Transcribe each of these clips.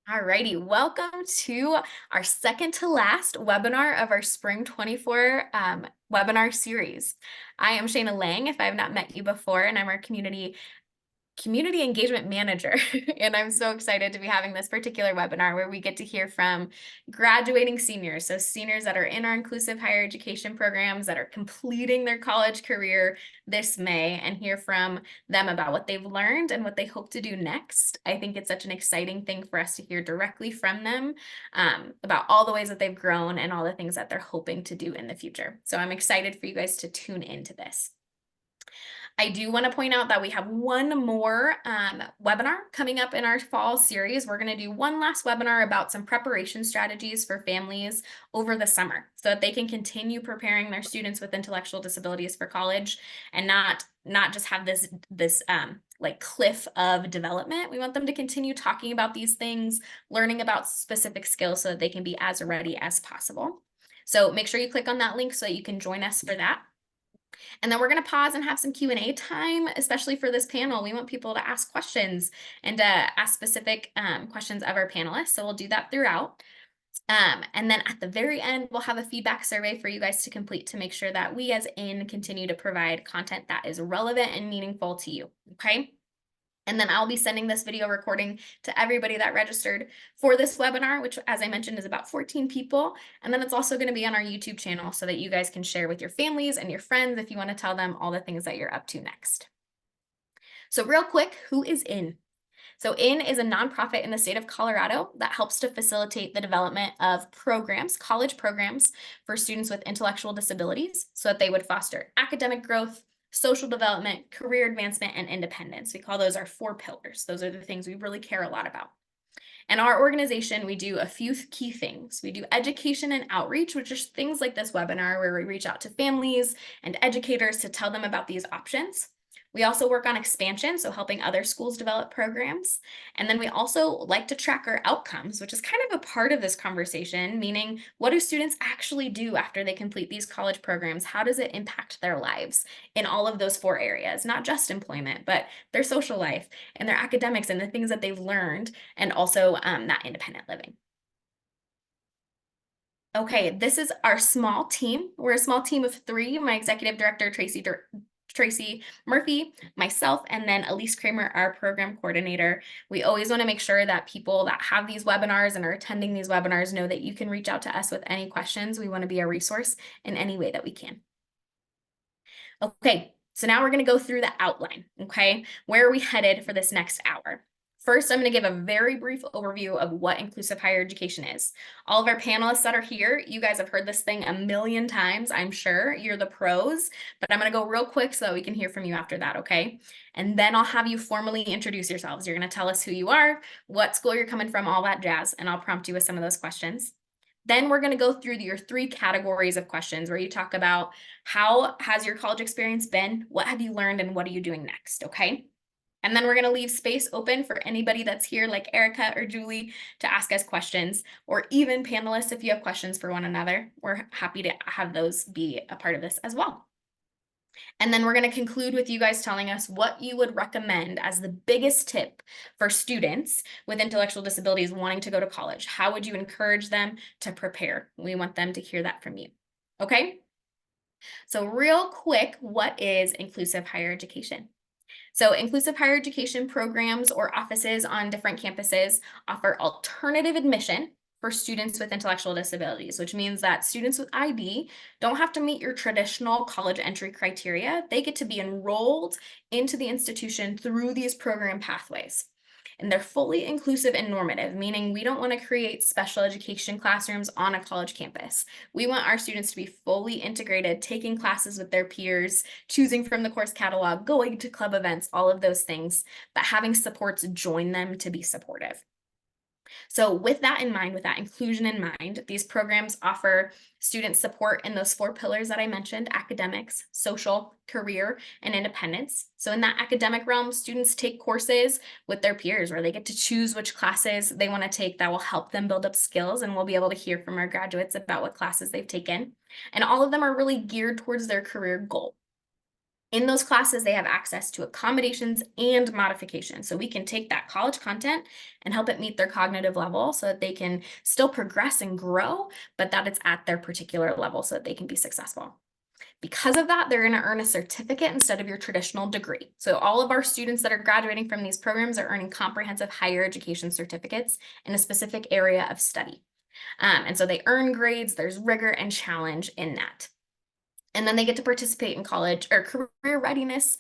Alrighty, welcome to our second to last webinar of our Spring 24 webinar series. I am Shayna Lang, if I have not met you before, and I'm our community engagement manager. And I'm so excited to be having this particular webinar where we get to hear from graduating seniors. So seniors that are in our inclusive higher education programs that are completing their college career this May, and hear from them about what they've learned and what they hope to do next. I think it's such an exciting thing for us to hear directly from them about all the ways that they've grown and all the things that they're hoping to do in the future. So I'm excited for you guys to tune into this. I do want to point out that we have one more webinar coming up in our fall series. We're going to do one last webinar about some preparation strategies for families over the summer so that they can continue preparing their students with intellectual disabilities for college and not just have this like cliff of development. We want them to continue talking about these things, learning about specific skills so that they can be as ready as possible. So make sure you click on that link so that you can join us for that. And then we're going to pause and have some Q&A time, especially for this panel. We want people to ask questions and ask specific questions of our panelists. So we'll do that throughout. And then at the very end, we'll have a feedback survey for you guys to complete to make sure that we as IN continue to provide content that is relevant and meaningful to you. Okay. And then I'll be sending this video recording to everybody that registered for this webinar, which, as I mentioned, is about 14 people. And then it's also going to be on our YouTube channel so that you guys can share with your families and your friends if you want to tell them all the things that you're up to next. So real quick, who is IN? So IN is a nonprofit in the state of Colorado that helps to facilitate the development of programs, college programs for students with intellectual disabilities so that they would foster academic growth, social development, career advancement, and independence. We call those our 4 pillars. Those are the things we really care a lot about. And our organization, we do a few key things. We do education and outreach, which is things like this webinar where we reach out to families and educators to tell them about these options. We also work on expansion, so helping other schools develop programs. And then we also like to track our outcomes, which is kind of a part of this conversation, meaning what do students actually do after they complete these college programs? How does it impact their lives in all of those 4 areas, not just employment, but their social life and their academics and the things that they've learned, and also that independent living. Okay, this is our small team. We're a small team of 3. My executive director, Tracy Murphy, myself, and then Elise Kramer, our program coordinator. We always want to make sure that people that have these webinars and are attending these webinars know that you can reach out to us with any questions. We want to be a resource in any way that we can. Okay, so now we're going to go through the outline, okay? Where are we headed for this next hour? First, I'm going to give a very brief overview of what inclusive higher education is. All of our panelists that are here, you guys have heard this thing a million times, I'm sure. You're the pros, but I'm going to go real quick so that we can hear from you after that, okay? And then I'll have you formally introduce yourselves. You're going to tell us who you are, what school you're coming from, all that jazz, and I'll prompt you with some of those questions. Then we're going to go through your 3 categories of questions where you talk about how has your college experience been, what have you learned, and what are you doing next, okay? And then we're going to leave space open for anybody that's here, like Erica or Julie, to ask us questions, or even panelists, if you have questions for one another. We're happy to have those be a part of this as well. And then we're going to conclude with you guys telling us what you would recommend as the biggest tip for students with intellectual disabilities wanting to go to college. How would you encourage them to prepare? We want them to hear that from you. Okay? So real quick, what is inclusive higher education? So inclusive higher education programs or offices on different campuses offer alternative admission for students with intellectual disabilities, which means that students with ID don't have to meet your traditional college entry criteria. They get to be enrolled into the institution through these program pathways. And they're fully inclusive and normative, meaning we don't want to create special education classrooms on a college campus. We want our students to be fully integrated, taking classes with their peers, choosing from the course catalog, going to club events, all of those things, but having supports join them to be supportive. So with that in mind, with that inclusion in mind, these programs offer students support in those 4 pillars that I mentioned: academics, social, career, and independence. So in that academic realm, students take courses with their peers where they get to choose which classes they want to take that will help them build up skills, and we'll be able to hear from our graduates about what classes they've taken. And all of them are really geared towards their career goal. In those classes, they have access to accommodations and modifications. So we can take that college content and help it meet their cognitive level so that they can still progress and grow, but that it's at their particular level so that they can be successful. Because of that, they're going to earn a certificate instead of your traditional degree. So all of our students that are graduating from these programs are earning comprehensive higher education certificates in a specific area of study. And so they earn grades, there's rigor and challenge in that. And then they get to participate in college or career readiness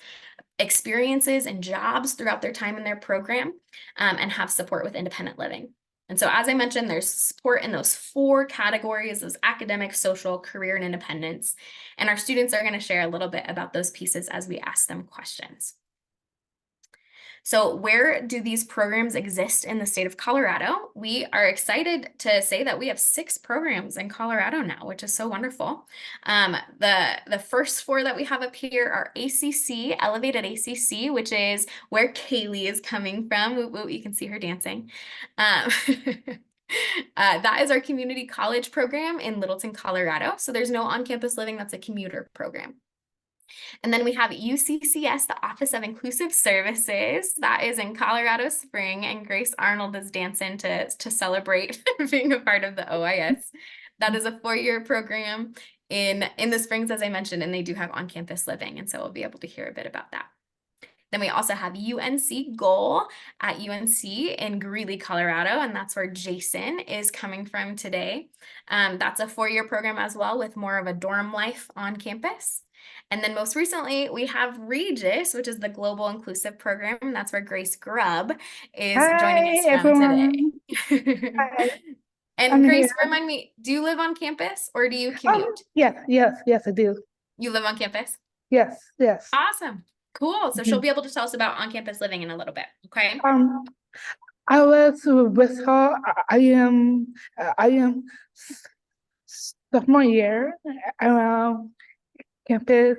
experiences and jobs throughout their time in their program, and have support with independent living. And so, as I mentioned, there's support in those 4 categories: those academic, social, career, and independence. And our students are going to share a little bit about those pieces as we ask them questions. So where do these programs exist in the state of Colorado? We are excited to say that we have 6 programs in Colorado now, which is so wonderful. The first 4 that we have up here are ACC, Elevated ACC, which is where Kaylee is coming from. You can see her dancing. Um, that is our community college program in Littleton, Colorado. So there's no on-campus living. That's a commuter program. And then we have UCCS, the Office of Inclusive Services. That is in Colorado Spring, and Grace Arnold is dancing to celebrate being a part of the OIS. That is a 4-year program in the Springs, as I mentioned, and they do have on-campus living, and so we'll be able to hear a bit about that. Then we also have UNC Goal at UNC in Greeley, Colorado, and that's where Jason is coming from today. That's a 4-year program as well with more of a dorm life on campus. And then most recently, we have Regis, which is the Global Inclusive Program. That's where Grace Grubb is joining us Hi, from everyone. today. Hi, And I'm here. Grace, remind me, do you live on campus or do you commute? Yes, I do. You live on campus? Yes, yes. Awesome. Cool. So she'll Mhm. be able to tell us about on-campus living in a little bit. Okay. Um, I was with her. I am sophomore year around campus.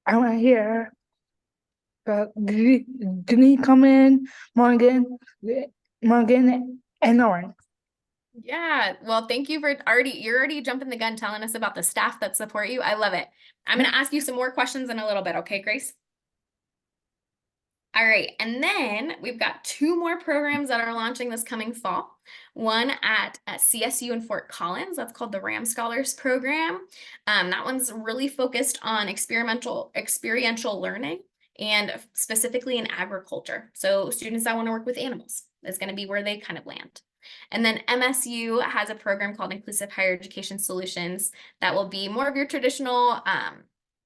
I want here. Did come in, Morgan, and Lauren. Yeah. Well, thank you for you're already jumping the gun telling us about the staff that support you. I love it. I'm going to ask you some more questions in a little bit. Okay, Grace? All right. And then we've got 2 more programs that are launching this coming fall. One at CSU in Fort Collins. That's called the RAM Scholars Program. That one's really focused on experiential learning and specifically in agriculture. So students that want to work with animals is going to be where they kind of land. And then MSU has a program called Inclusive Higher Education Solutions that will be more of your traditional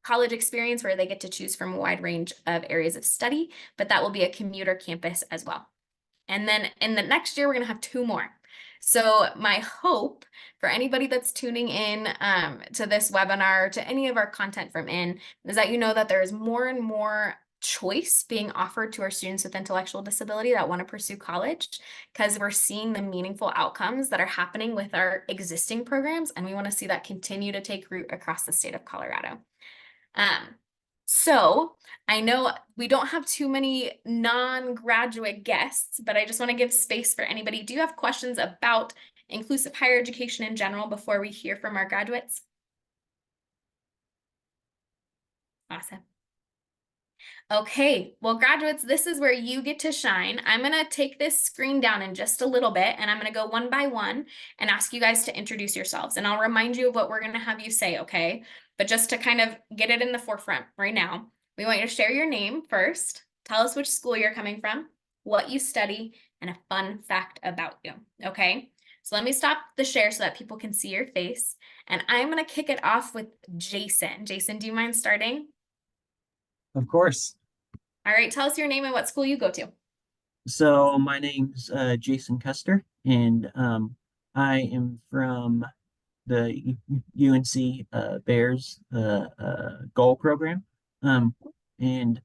college experience where they get to choose from a wide range of areas of study, but that will be a commuter campus as well. And then in the next year, we're going to have 2 more. So my hope for anybody that's tuning in to this webinar, to any of our content from in, is that you know that there is more and more choice being offered to our students with intellectual disability that want to pursue college, because we're seeing the meaningful outcomes that are happening with our existing programs, and we want to see that continue to take root across the state of Colorado. So I know we don't have too many non-graduate guests, but I just want to give space for anybody. Do you have questions about inclusive higher education in general before we hear from our graduates? Awesome. Okay, well, graduates, this is where you get to shine. I'm going to take this screen down in just a little bit, and I'm going to go one by one and ask you guys to introduce yourselves. And I'll remind you of what we're going to have you say, okay? But just to kind of get it in the forefront right now, we want you to share your name first, tell us which school you're coming from, what you study, and a fun fact about you, okay? So let me stop the share so that people can see your face. And I'm going to kick it off with Jason. Jason, do you mind starting? Of course. All right, tell us your name and what school you go to. So my name's Jason Custer, and I am from the UNC Bears Goal program, and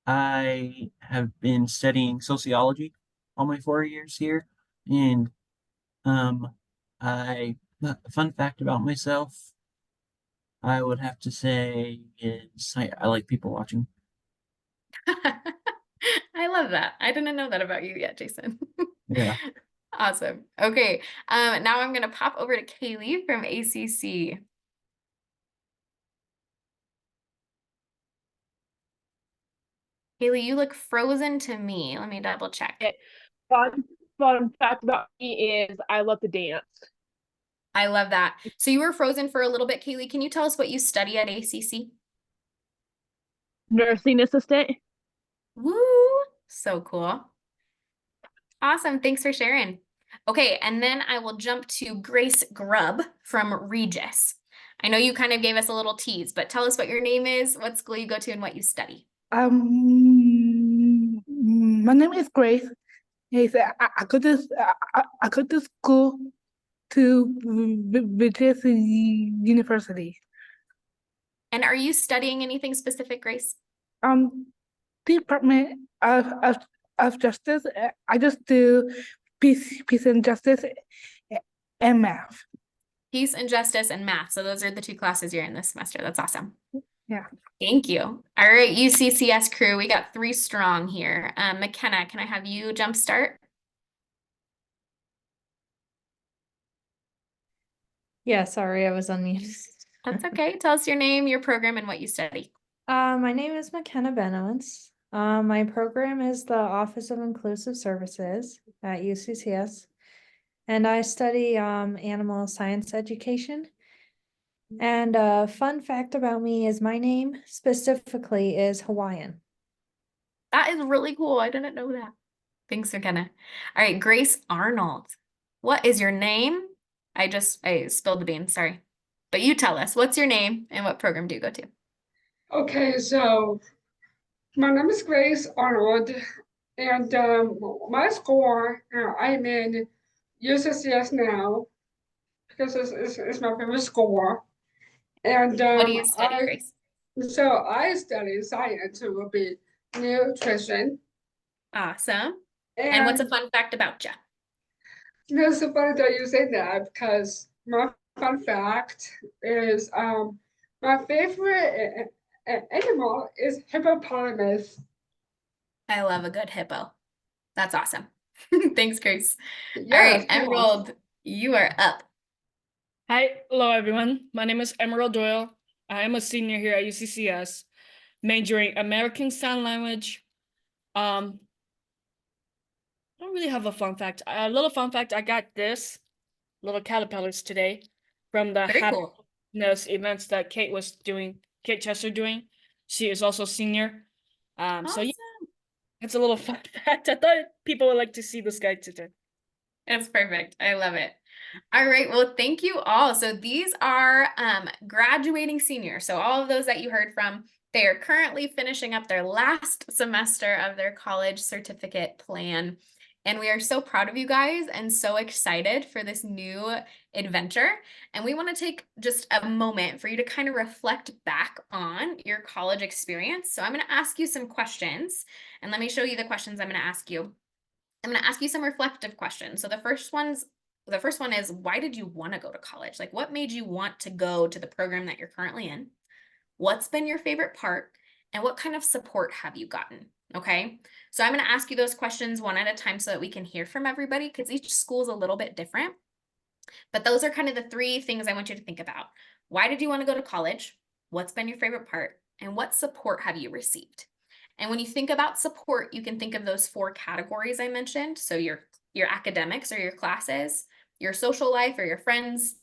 I have been studying sociology all my 4 years here. And I fun fact about myself, I would have to say is I like people watching. I love that. I didn't know that about you yet, Jason. Yeah. Awesome. Okay. Now I'm gonna pop over to Kaylee from ACC. Kaylee, you look frozen to me. Let me double check. Fun fact about me is I love to dance. I love that. So you were frozen for a little bit, Kaylee. Can you tell us what you study at ACC? Nursing assistant. Woo! So cool. Awesome. Thanks for sharing. Okay, and then I will jump to Grace Grubb from Regis. I know you kind of gave us a little tease, but tell us what your name is, what school you go to, and what you study. My name is Grace. Yes, I go to school to Regis University. And are you studying anything specific, Grace? Department of Justice. I just do peace and justice and math. Peace and Justice and Math. So those are the two classes you're in this semester. That's awesome. Yeah. Thank you. All right, UCCS crew, we got 3 strong here. McKenna, can I have you jump start? Yeah, sorry, I was on mute. That's okay. Tell us your name, your program, and what you study. My name is McKenna Benowitz. My program is the Office of Inclusive Services at UCCS, and I study animal science education. And a fun fact about me is my name specifically is Hawaiian. That is really cool. I didn't know that. Thanks, McKenna. All right, Grace Arnold. What is your name? I spilled the beans, sorry. But you tell us, what's your name and what program do you go to? Okay, so my name is Grace Arnold, and my school, I'm in UCCS now because it's my favorite school. And What do you study, Grace? I study science, it will be nutrition. Awesome. And what's a fun fact about you? It's so funny that you say that because my fun fact is my favorite animal is hippopotamus. I love a good hippo. That's awesome. Thanks, Grace. All Yes, right, Emerald, you are up. Hi, hello everyone. My name is Emerald Doyle. I am a senior here at UCCS, majoring American Sign Language. I don't really have a fun fact. A little fun fact, I got this little caterpillars today from the Very cool. happiness events that Kate Chester doing. She is also senior. So Awesome. yeah, it's a little fun fact. I thought people would like to see this guy today. It's perfect. I love it. All right. Well, thank you all. So these are graduating seniors. So all of those that you heard from, they are currently finishing up their last semester of their college certificate plan. And we are so proud of you guys and so excited for this new adventure. And we want to take just a moment for you to kind of reflect back on your college experience. So I'm going to ask you some questions, and let me show you the questions I'm going to ask you. I'm going to ask you some reflective questions. So the first one is, why did you want to go to college? Like, what made you want to go to the program that you're currently in? What's been your favorite part? And what kind of support have you gotten? Okay, so I'm going to ask you those questions one at a time so that we can hear from everybody, because each school is a little bit different. But those are kind of the 3 things I want you to think about. Why did you want to go to college? What's been your favorite part? And what support have you received? And when you think about support, you can think of those 4 categories I mentioned. So your academics or your classes, your social life or your friends,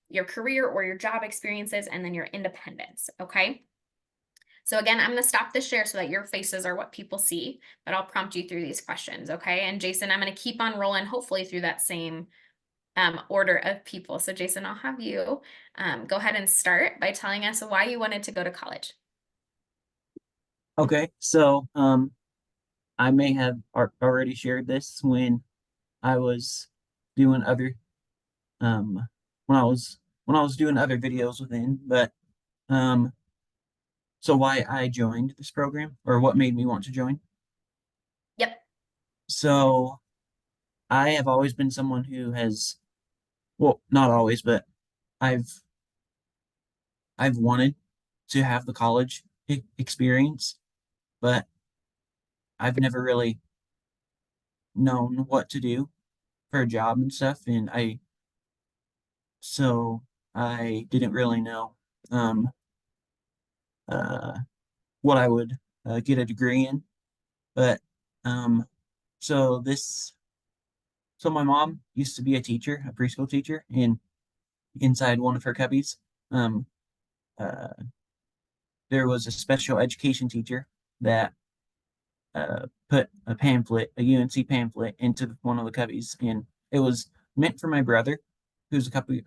your career or your job experiences, and then your independence, okay? So again, I'm gonna stop the share so that your faces are what people see, but I'll prompt you through these questions, okay? And Jason, I'm gonna keep on rolling, hopefully through that same order of people. So Jason, I'll have you go ahead and start by telling us why you wanted to go to college. Okay, so I may have already shared this when I was doing other when I was doing other videos within, but so why I joined this program or what made me want to join. Yep. So I have always been someone who has, well, not always, but I've wanted to have the college experience, but I've never really known what to do for a job and stuff, and so I didn't really know what I would get a degree in, But so this so my mom used to be a teacher, a preschool teacher, and inside one of her cubbies, um, uh, there was a special education teacher that put a pamphlet, a UNC pamphlet, into one of the cubbies, and it was meant for my brother, who's a couple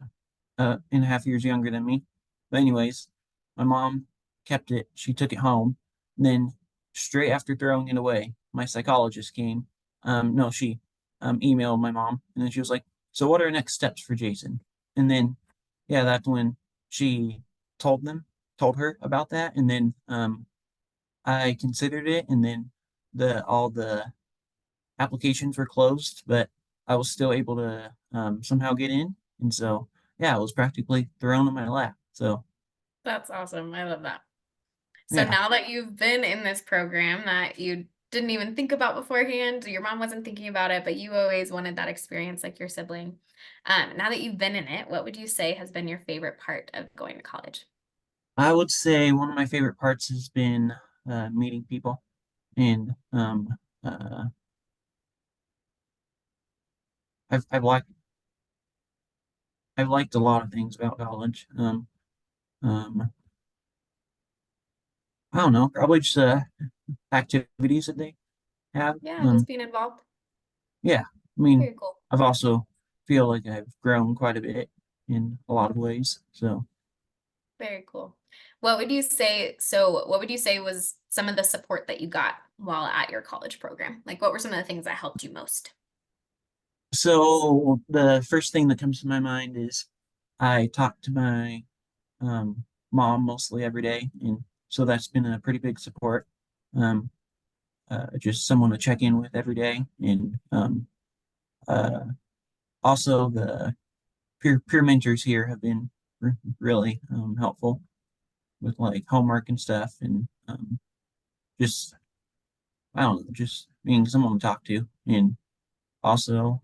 and a half years younger than me. But anyways, my mom kept it. She took it home. And then straight after throwing it away, my psychologist came. No, she emailed my mom, and then she was like, "So what are next steps for Jason?" And then, yeah, that's when she told told her about that, and then I considered it, and then all the applications were closed, but I was still able to somehow get in, and so yeah, it was practically thrown in my lap. So That's awesome. I love that. So yeah, now that you've been in this program that you didn't even think about beforehand, your mom wasn't thinking about it, but you always wanted that experience like your sibling. Now that you've been in it, what would you say has been your favorite part of going to college? I would say one of my favorite parts has been meeting people, and uh, I've liked a lot of things about college. Um, I don't know, probably just activities that they have. Yeah, just being involved. Yeah, I mean, Very cool. I've also feel like I've grown quite a bit in a lot of ways. So Very cool. What would you say? So, what would you say was some of the support that you got while at your college program? Like, what were some of the things that helped you most? So the first thing that comes to my mind is I talk to my mom mostly every day, and so that's been a pretty big support. Um, just someone to check in with every day, and uh, also the peer mentors here have been really helpful with like homework and stuff, and just I don't know, just being someone to talk to, and also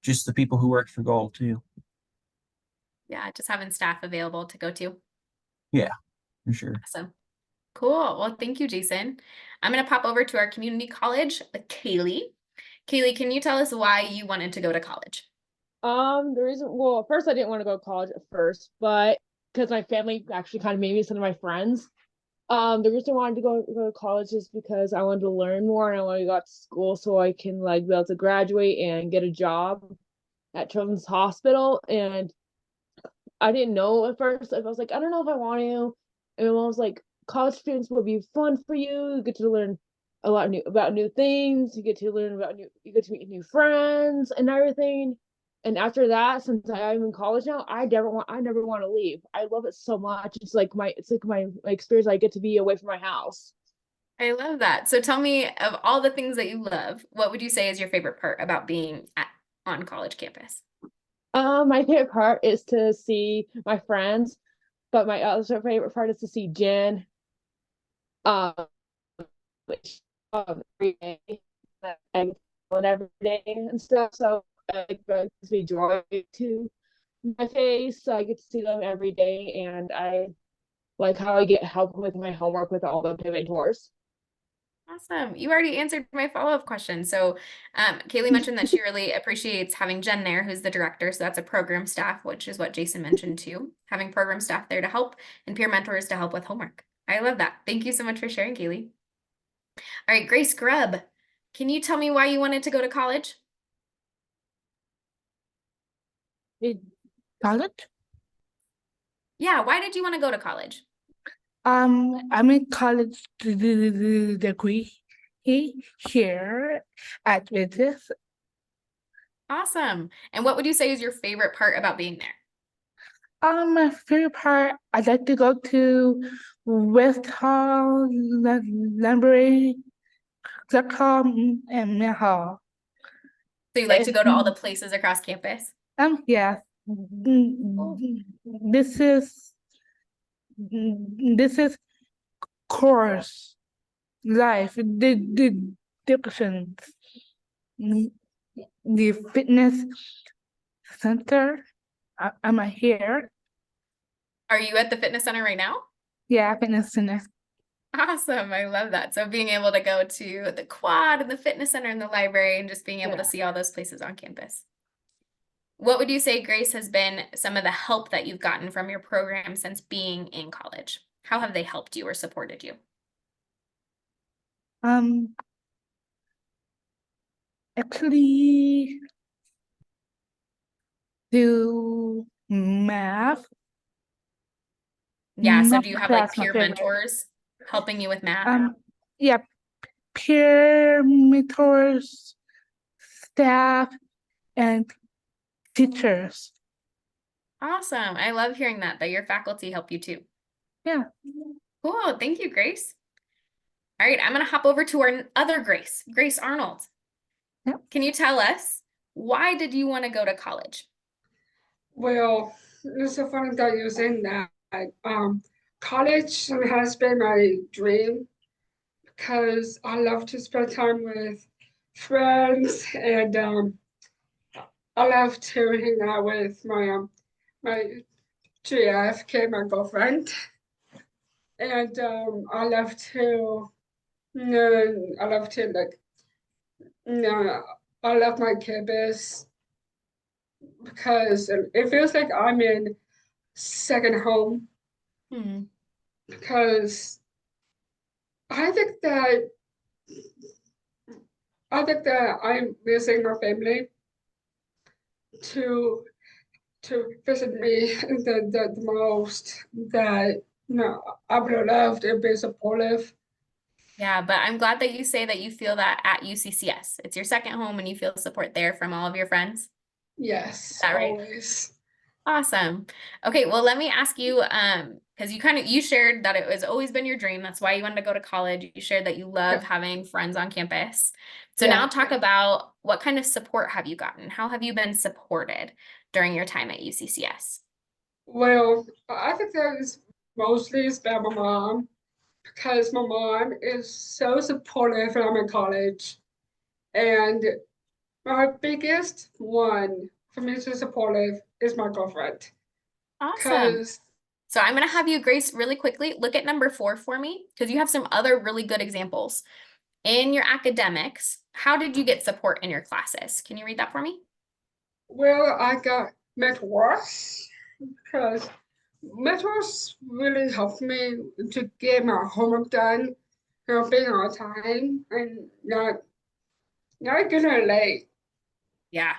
just the people who work for Gold too. Yeah, just having staff available to go to. Yeah, for sure. Awesome. Cool. Well, thank you, Jason. I'm going to pop over to our community college with Kaylee. Kaylee, can you tell us why you wanted to go to college? The reason, well, at first I didn't want to go to college at first, but because my family actually kind of made me some of my friends. The reason I wanted to go to college is because I wanted to learn more and I wanted to go to school so I can like be able to graduate and get a job at Children's Hospital. And I didn't know at first. I was like, I don't know if I want to. And my mom was like, college experience will be fun for you. You get to learn a lot new about new things. You get to learn about you get to meet new friends and everything. And after that, since I'm in college now, I never want to leave. I love it so much. It's like my experience. I get to be away from my house. I love that. So tell me, of all the things that you love, what would you say is your favorite part about being on college campus? My favorite part is to see my friends, but my other favorite part is to see Jen. Um, which every day and every day and stuff. So it gives me joy to my face. So I get to see them every day, and I like how I get help with my homework with all the pivot tours. Awesome. You already answered my follow-up question. So Kaylee mentioned that she really appreciates having Jen there, who's the director. So that's a program staff, which is what Jason mentioned too. Having program staff there to help and peer mentors to help with homework. I love that. Thank you so much for sharing, Kaylee. All right, Grace Grubb, can you tell me why you wanted to go to college? College? Yeah, why did you want to go to college? I'm in college to do the degree here at Vitis. Awesome. And what would you say is your favorite part about being there? My favorite part, I'd like to go to West Hall, Library, Clark Hall, and Mill Hall. So you like to go to all the places across campus? Yeah. This is course life, the difference, the fitness center. Am I here? Are you at the fitness center right now? Yeah, fitness center. Awesome. I love that. So being able to go to the quad and the fitness center and the library and just being able to Yeah. see all those places on campus. What would you say, Grace, has been some of the help that you've gotten from your program since being in college? How have they helped you or supported you? Actually do math. Yeah, so Math do you have like class, my peer favorite. mentors helping you with math? Yeah, peer mentors, staff, and teachers. Awesome. I love hearing that your faculty help you too. Yeah. Cool. Thank you, Grace. All right, I'm going to hop over to our other Grace, Grace Arnold. Yep. Can you tell us, why did you want to go to college? Well, it's so funny that you're saying that. College has been my dream because I love to spend time with friends and I love to hang out with my GFK, my girlfriend, and I love to, I love to like, I love my campus because it feels like I'm in second home Hmm. because I think that I'm missing my family to visit me the most that I would have loved and be supportive. Yeah, but I'm glad that you say that you feel that at UCCS. It's your second home and you feel support there from all of your friends. Yes, that right? always. Awesome. Okay, well, let me ask you, because you shared that it was always been your dream. That's why you wanted to go to college. You shared that you love having friends on campus. So Yeah. now talk about what kind of support have you gotten? How have you been supported during your time at UCCS? Well, I think that is mostly about my mom because my mom is so supportive when I'm in college. And my biggest one for me to supportive is my girlfriend. Awesome. Because So I'm going to have you, Grace, really quickly look at number 4 for me, because you have some other really good examples. In your academics, how did you get support in your classes? Can you read that for me? well, I got mentors because mentors really helped me to get my homework done, being on time and not getting late. Yeah,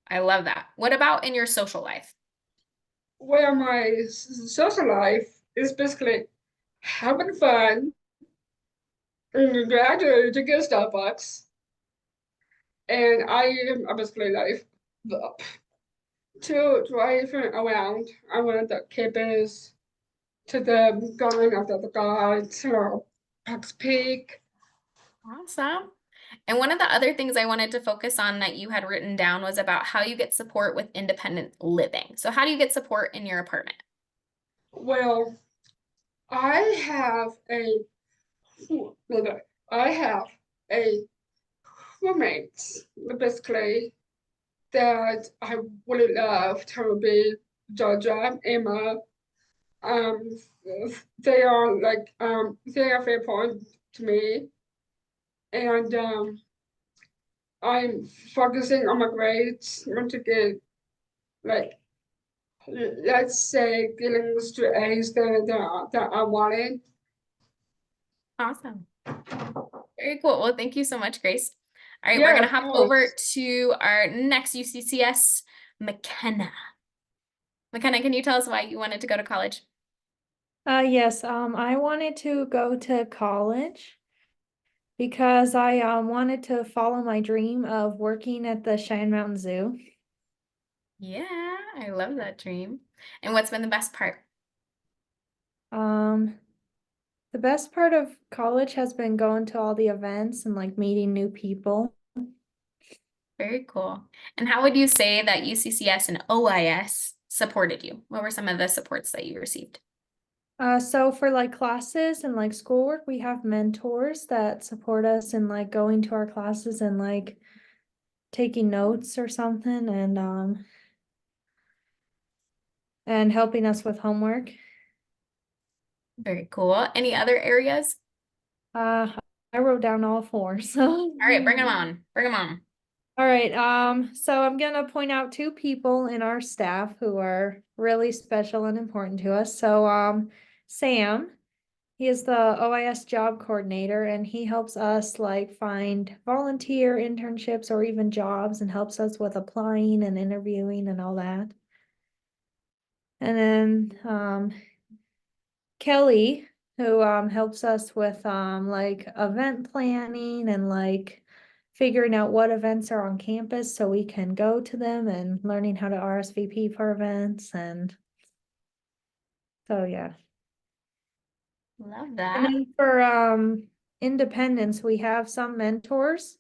I love that. What about in your social life? Where my social life is basically having fun and graduating to get Starbucks, and I am basically like to driving around around the campus to the going after the guide to Parks Peak. Awesome. And one of the other things I wanted to focus on that you had written down was about how you get support with independent living. So how do you get support in your apartment? Well, I have a I have a roommate basically that I would love to be Georgia, Emma. Um, they are like they are very important to me, and I'm focusing on my grades. I want to get like let's say getting straight A's that I wanted. Awesome. Very cool. Well, thank you so much, Grace. All right, we're Yeah, going to of hop course. over to our next UCCS, McKenna. McKenna, can you tell us why you wanted to go to college? Yes, I wanted to go to college because I wanted to follow my dream of working at the Cheyenne Mountain Zoo. Yeah, I love that dream. And what's been the best part? The best part of college has been going to all the events and like meeting new people. Very cool. And how would you say that UCCS and OIS supported you? What were some of the supports that you received? So for like classes and like schoolwork, we have mentors that support us in like going to our classes and like taking notes or something and helping us with homework. Very cool. Any other areas? I wrote down all four, so. All right, bring them on. Bring them on. All right, so I'm gonna point out two people in our staff who are really special and important to us. So, Sam, he is the OIS job coordinator, and he helps us like find volunteer internships or even jobs and helps us with applying and interviewing and all that. And then, Kelly, who helps us with like event planning and like figuring out what events are on campus so we can go to them and learning how to RSVP for events. And so yeah. Love And that. then for independence, we have some mentors.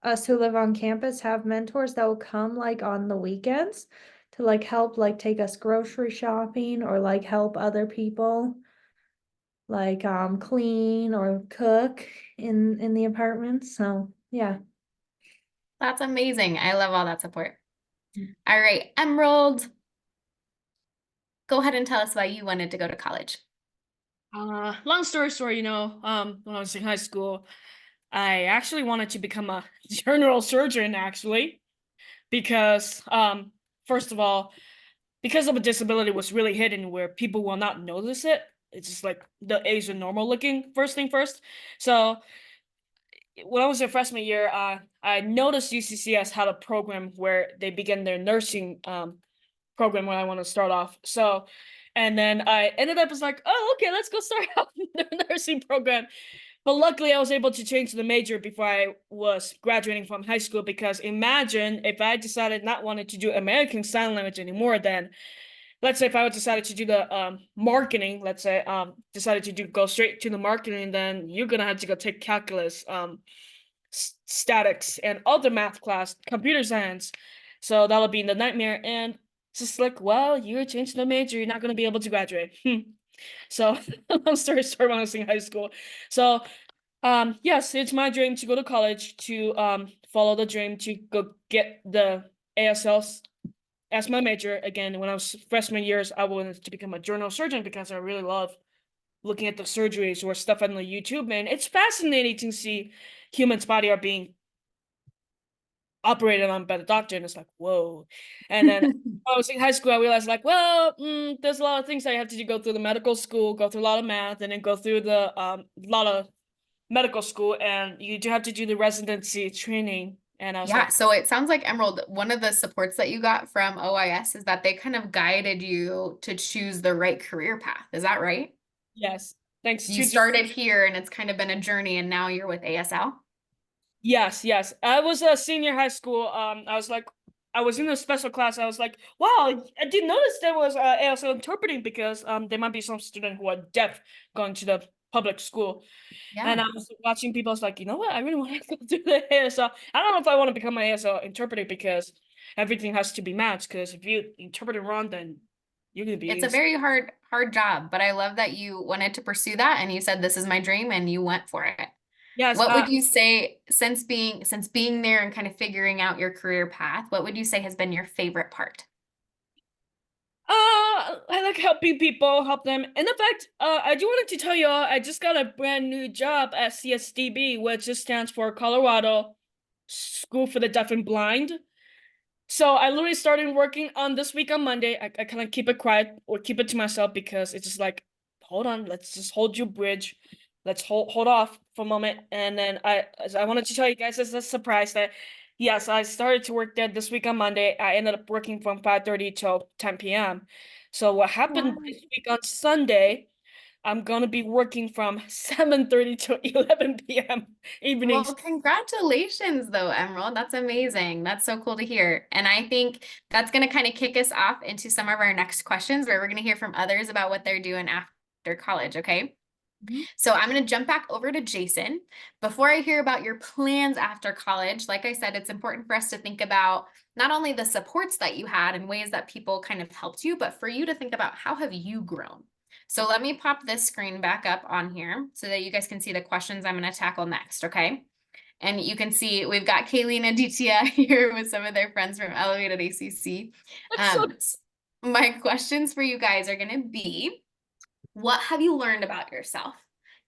Us who live on campus have mentors that will come like on the weekends to like help like take us grocery shopping or like help other people like clean or cook in the apartments. So yeah. That's amazing. I love all that support. All right, Emerald, go ahead and tell us why you wanted to go to college. Long story short, when I was in high school, I actually wanted to become a general surgeon, actually, because, first of all, because of a disability was really hidden where people will not notice it. It's just like the A's are normal looking, first thing first. So when I was in freshman year, I noticed UCCS had a program where they began their nursing program when I want to start off. So, and then I ended up as like, oh, okay, let's go start out the nursing program. But luckily, I was able to change the major before I was graduating from high school, because imagine if I decided not wanted to do American Sign Language anymore, then let's say if I decided to do the marketing, let's say decided to go straight to the marketing, then you're gonna have to go take calculus, statics, and other math class, computer science. So that'll be the nightmare. And it's just like, well, you're changing the major, you're not gonna be able to graduate. So long story short, when I was in high school. So yes, it's my dream to go to college, to follow the dream to go get the ASLs as my major. Again, when I was freshman years, I wanted to become a general surgeon because I really love looking at the surgeries or stuff on the YouTube, man. It's fascinating to see humans' body are being operated on by the doctor, and it's like, whoa. And then when I was in high school, I realized like, well, there's a lot of things I have to do, go through the medical school, go through a lot of math, and then go through the lot of medical school, and you do have to do the residency training. And I was Yeah, like, so it sounds like Emerald, one of the supports that you got from OIS is that they kind of guided you to choose the right career path. Is that right? yes, thanks You to started here and it's kind of been a journey and now you're with ASL. Yes, yes. I was a senior high school. I was in a special class. I was like, wow, I didn't notice there was ASL interpreting, because there might be some student who are deaf going to the public school. And Yeah. I was watching people. I was like, you know what? I really want to go do the ASL. I don't know if I want to become an ASL interpreter, because everything has to be matched. Because if you interpret it wrong, then you're gonna be. It's a very hard job, but I love that you wanted to pursue that and you said this is my dream and you went for it. Yes. What would you say, since being there and kind of figuring out your career path, what would you say has been your favorite part? I like helping people, help them. And in fact, I do wanted to tell you all, I just got a brand new job at CSDB, which just stands for Colorado School for the Deaf and Blind. So I literally started working on this week on Monday. I kind of keep it quiet or keep it to myself, because it's just like, hold on, let's just hold your bridge. Let's hold off for a moment. And then I wanted to tell you guys as a surprise that yes, I started to work there this week on Monday. I ended up working from 5:30 till 10 p.m. So what happened this week on Sunday, I'm gonna be working from 7:30 to 11 p.m. evenings. Well, congratulations though, Emerald. That's amazing. That's so cool to hear. And I think that's going to kind of kick us off into some of our next questions where we're going to hear from others about what they're doing after college, okay? So I'm going to jump back over to Jason. Before I hear about your plans after college, like I said, it's important for us to think about not only the supports that you had and ways that people kind of helped you, but for you to think about how have you grown? So let me pop this screen back up on here so that you guys can see the questions I'm going to tackle next, okay? And you can see we've got Kaylee and Aditya here with some of their friends from Elevated ACC. My questions for you guys are going to be, What have you learned about yourself?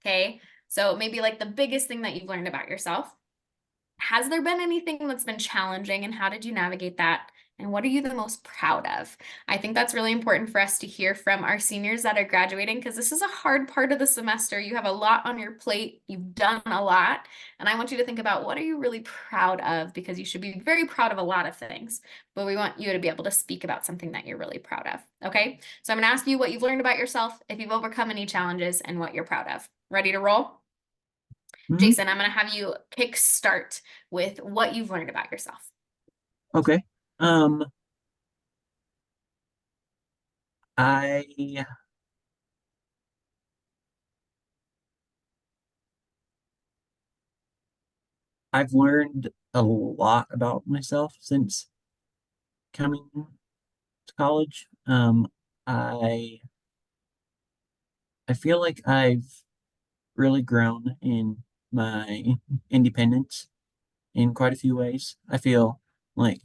Okay, so maybe like the biggest thing that you've learned about yourself. Has there been anything that's been challenging, and how did you navigate that? And what are you the most proud of? I think that's really important for us to hear from our seniors that are graduating, because this is a hard part of the semester. You have a lot on your plate. You've done a lot. And I want you to think about, what are you really proud of? Because you should be very proud of a lot of things, but we want you to be able to speak about something that you're really proud of. Okay. So I'm going to ask you what you've learned about yourself, if you've overcome any challenges, and what you're proud of. Ready to roll? Mhm. Jason, I'm going to have you kick start with what you've learned about yourself. Okay. I I've learned a lot about myself since coming to college. I I feel like I've really grown in my independence in quite a few ways. I feel like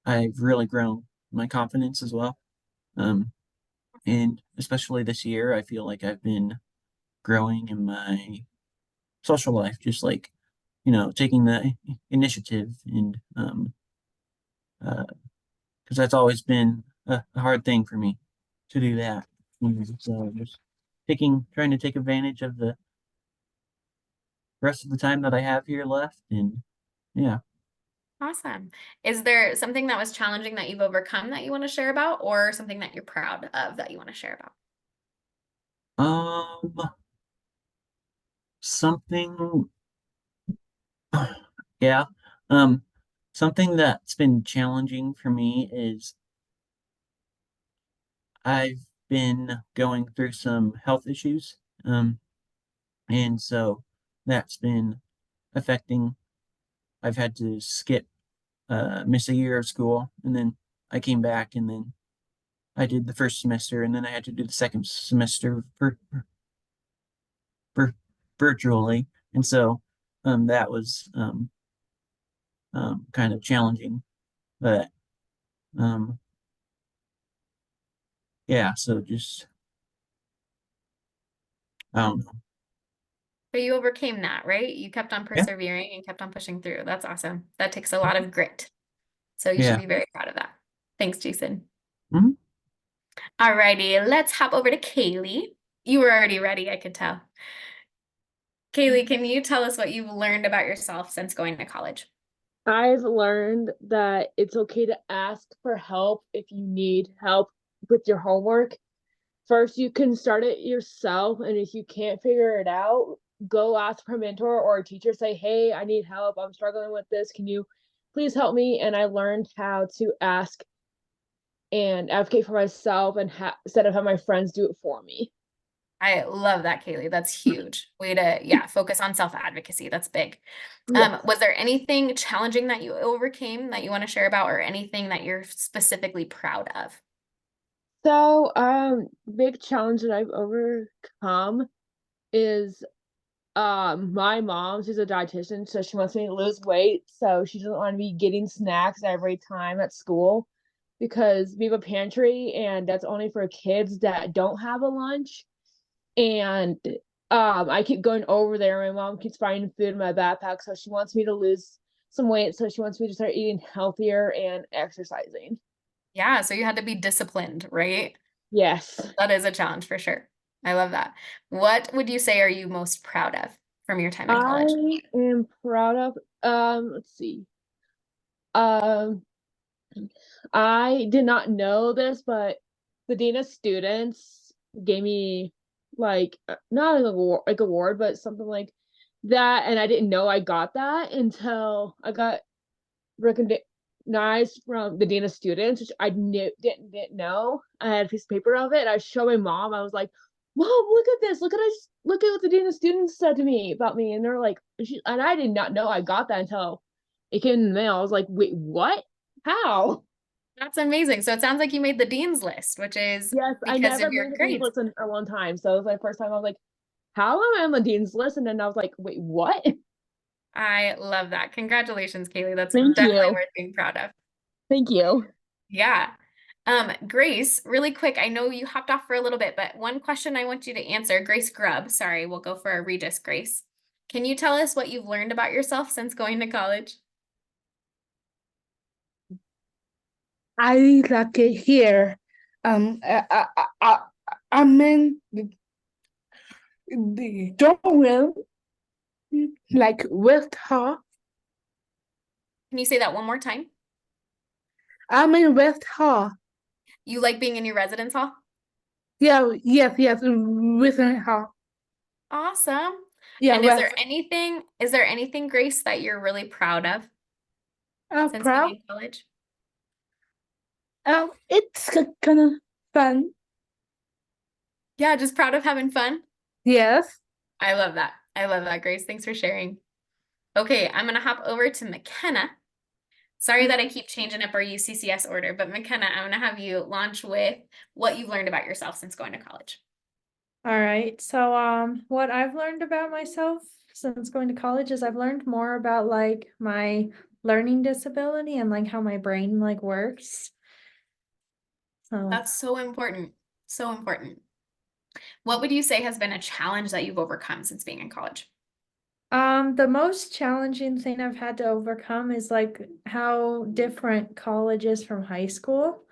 I've really grown my confidence as well. And especially this year, I feel like I've been growing in my social life, just like, taking the initiative and because that's always been a hard thing for me to do that. So just trying to take advantage of the rest of the time that I have here left, and yeah. Awesome. Is there something that was challenging that you've overcome that you want to share about, or something that you're proud of that you want to share about? Um, something, yeah. Something that's been challenging for me is I've been going through some health issues. And so that's been affecting. I've had to miss a year of school, and then I came back, and then I did the first semester, and then I had to do the second semester for virtually. And so that was kind of challenging, but um yeah, so just I don't know. But you overcame that, right? You kept on Yeah, persevering and kept on pushing through. That's awesome. That takes a lot of grit. So you should yeah. be very proud of that. Thanks, Jason. Mhm. Alrighty, let's hop over to Kaylee. You were already ready, I could tell. Kaylee, can you tell us what you've learned about yourself since going to college? I've learned that it's okay to ask for help if you need help with your homework. First, you can start it yourself, and if you can't figure it out, go ask for a mentor or a teacher. Say, hey, I need help. I'm struggling with this. Can you please help me? And I learned how to ask and advocate for myself and instead of have my friends do it for me. I love that, Kaylee. That's huge. Way to, yeah, focus on self-advocacy. That's big. Yes. Was there anything challenging that you overcame that you want to share about, or anything that you're specifically proud of? So, big challenge that I've overcome is my mom, she's a dietitian, so she wants me to lose weight. So she doesn't want to be getting snacks every time at school because we have a pantry and that's only for kids that don't have a lunch. And I keep going over there. My mom keeps finding food in my backpack, so she wants me to lose some weight. So she wants me to start eating healthier and exercising. Yeah, so you had to be disciplined, right? Yes. That is a challenge for sure. I love that. What would you say are you most proud of from your time in college? I am proud of let's see. Um I did not know this, but the Dean of Students gave me like not an award, but something like that. And I didn't know I got that until I got recognized from the Dean of Students, which I didn't know. I had a piece of paper of it. And I showed my mom. I was like, "Mom, look at this! Look at what the Dean of Students said to me about me." And they're like, and I did not know I got that until it came in the mail. I was like, "Wait, what? How?" That's amazing. So it sounds like you made the dean's list, which is Yes, I because never of your made the dean's grades. list in a long time. So it was my first time. I was like, "How am I on the dean's list?" And then I was like, "Wait, what?" I love that. Congratulations, Kaylee. That's Thank definitely you. worth being proud of. Thank you. Yeah. Grace, really quick, I know you hopped off for a little bit, but one question I want you to answer, Grace Grubb, sorry, we'll go for a Regis Grace. Can you tell us what you've learned about yourself since going to college? I like it here. I'm in the dorm room, like West Hall. Can you say that one more time? I'm in West Hall. You like being in your residence hall? Yeah, yes, Western Hall. Awesome. Yeah, And is West. there anything, Grace, that you're really proud of I'm since proud. being in college? It's kind of fun. Yeah, just proud of having fun. Yes. I love that. I love that, Grace. Thanks for sharing. Okay, I'm gonna hop over to McKenna. Sorry that I keep changing up our UCCS order, but McKenna, I'm gonna have you launch with what you've learned about yourself since going to college. All right. So, what I've learned about myself since going to college is I've learned more about like my learning disability and like how my brain like works. So, That's so important. So important. What would you say has been a challenge that you've overcome since being in college? the most challenging thing I've had to overcome is like how different college is from high school.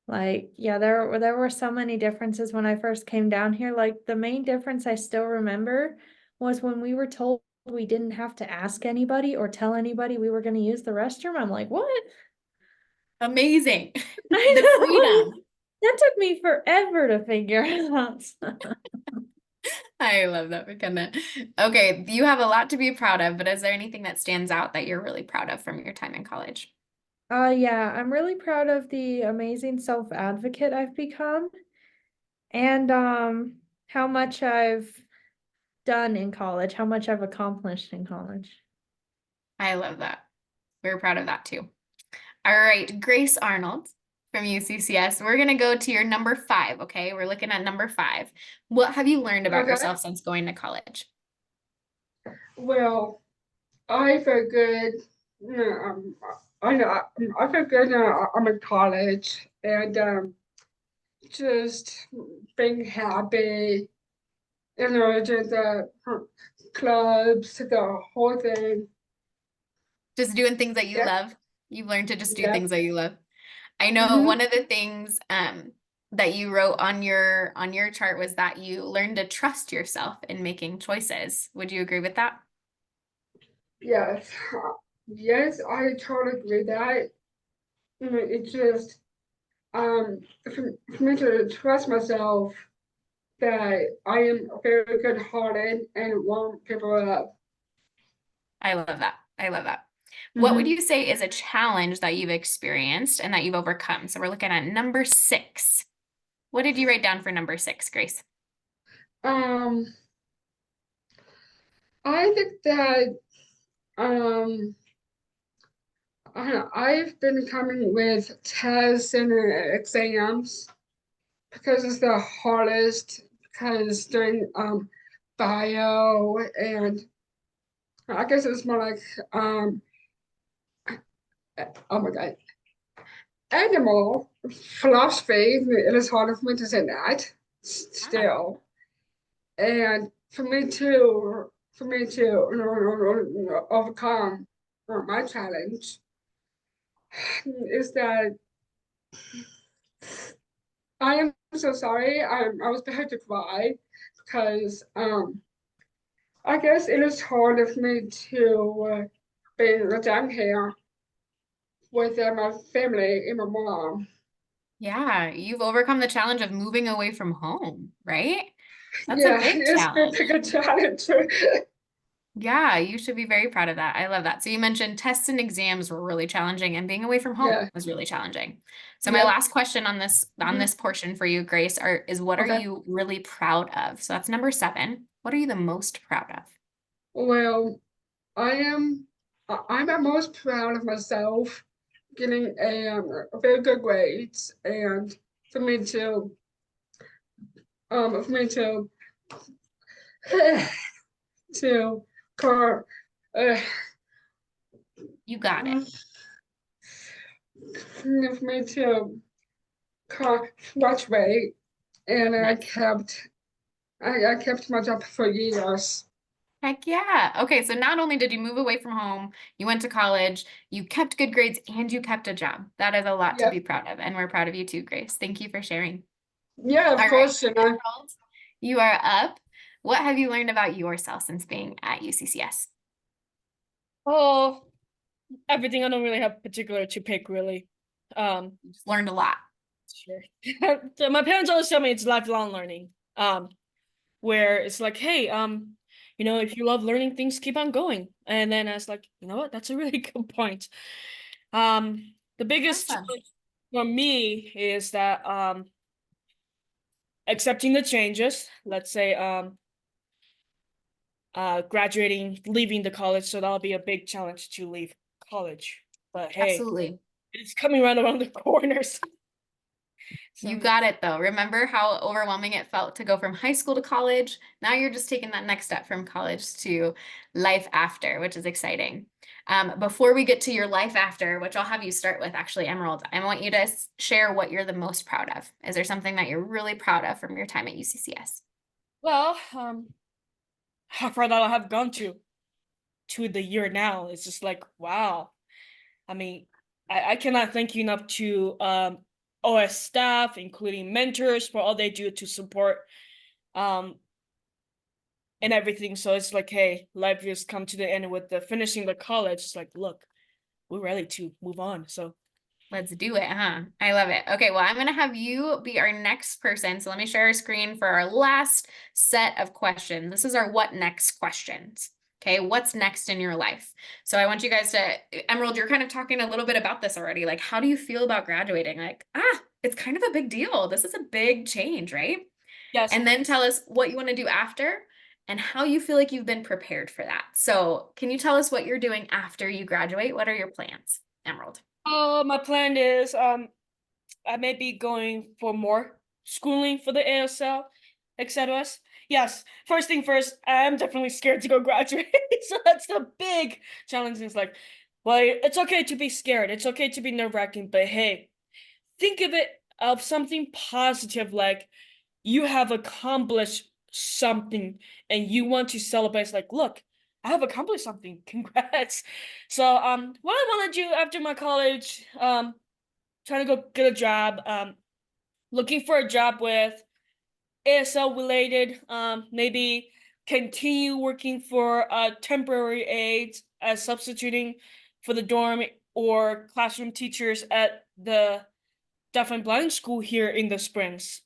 Like, yeah, there were so many differences when I first came down here. Like the main difference I still remember was when we were told we didn't have to ask anybody or tell anybody we were going to use the restroom. I'm like, what? Amazing. I The know. freedom. That took me forever to figure out. I love that, McKenna. Okay, you have a lot to be proud of, but is there anything that stands out that you're really proud of from your time in college? Yeah, I'm really proud of the amazing self-advocate I've become and how much I've done in college, how much I've accomplished in college. I love that. We're proud of that too. All right, Grace Arnold from UCCS. We're gonna go to your number 5, okay? We're looking at number 5. What have you learned about Okay. yourself since going to college? Well, I feel good. You know, I know I feel good. I'm in college and just being happy. You know, just the clubs, the whole thing. Just doing things that you Yeah. love. You've learned to just do Yeah. things that you love. I know Mhm. one of the things that you wrote on your chart was that you learned to trust yourself in making choices. Would you agree with that? Yes. Yes, I totally agree with that. You know, it's just for me to trust myself that I am very good hearted and warm people up. I love that. I love that. What would Mhm. you say is a challenge that you've experienced and that you've overcome? So we're looking at number 6. What did you write down for number 6, Grace? Um, I think that um I've been coming with tests and exams because it's the hardest because during bio and I guess it's more like oh my god, animal philosophy. It is harder for me to say that still, and for me to overcome my challenge is that I am so sorry. I was about to cry because I guess it is hard for me to be down here with my family and my mom. Yeah, you've overcome the challenge of moving away from home, right? That's a Yeah, big it's been challenge. a big challenge. Yeah, you should be very proud of that. I love that. So you mentioned tests and exams were really challenging and being away from home Yeah. was really challenging. So my Yep. last question on this Mhm. portion for you, Grace, is what are Okay. you really proud of? So that's number 7. What are you the most proud of? Well, I'm the most proud of myself getting a very good grades and for me to for me to to car You got it. for me to much weight, and I Nice. kept my job for years. Heck yeah. Okay, so not only did you move away from home, you went to college, you kept good grades, and you kept a job. That is a lot to Yep. be proud of, and we're proud of you too, Grace. Thank you for sharing. Yeah, of All right, course, Emerald, you are up. What have you learned about yourself since being at UCCS? Oh, everything. I don't really have particular to pick really. You just learned a lot. Sure. So my parents always tell me it's lifelong learning. Where it's like, hey, if you love learning things, keep on going. And then I was like, you know what? That's a really good point. The biggest Awesome. challenge for me is that accepting the changes. Let's say graduating, leaving the college. So that'll be a big challenge to leave college. But hey, Absolutely. it's coming right around the corners. You got it though. Remember how overwhelming it felt to go from high school to college? Now you're just taking that next step from college to life after, which is exciting. Before we get to your life after, which I'll have you start with actually, Emerald, I want you to share what you're the most proud of. Is there something that you're really proud of from your time at UCCS? Well, how far that I have gone to the year now. It's just like, wow. I mean, I cannot thank you enough to OS staff, including mentors, for all they do to support and everything. So it's like, hey, life just come to the end with the finishing the college. It's like, look, we're ready to move on. So Let's do it, huh? I love it. Okay, well, I'm going to have you be our next person. So let me share our screen for our last set of questions. This is our what next questions. Okay, what's next in your life? So I want you guys to, Emerald, you're kind of talking a little bit about this already. Like, how do you feel about graduating? Like, it's kind of a big deal. This is a big change, right? yes. And then tell us what you want to do after and how you feel like you've been prepared for that. So can you tell us what you're doing after you graduate? What are your plans, Emerald? My plan is I may be going for more schooling for the ASL, etc. Yes, first thing first, I'm definitely scared to go graduate. So that's the big challenge. It's like, well, it's okay to be scared. It's okay to be nerve-wracking, but hey, think of it of something positive, like you have accomplished something and you want to celebrate. It's like, look, I have accomplished something. Congrats. So what I want to do after my college, trying to go get a job, looking for a job with ASL related, maybe continue working for temporary aides as substituting for the dorm or classroom teachers at the deaf and blind school here in the Springs.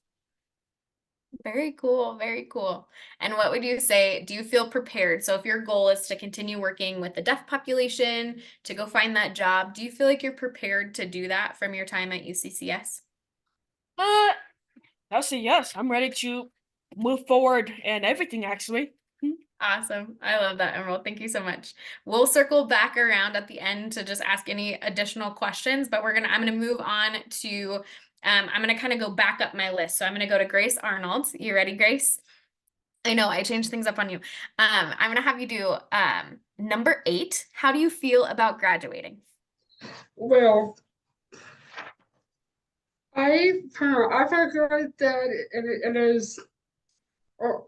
Very cool, very cool. And what would you say, do you feel prepared? So if your goal is to continue working with the deaf population, to go find that job, do you feel like you're prepared to do that from your time at UCCS? I'll say yes. I'm ready to move forward and everything, actually. Awesome. I love that, Emerald. Thank you so much. We'll circle back around at the end to just ask any additional questions, but I'm gonna move on to I'm gonna kind of go back up my list. So I'm gonna go to Grace Arnold. You ready, Grace? I know I changed things up on you. I'm gonna have you do number 8. How do you feel about graduating? Well, I figured that it is. Oh,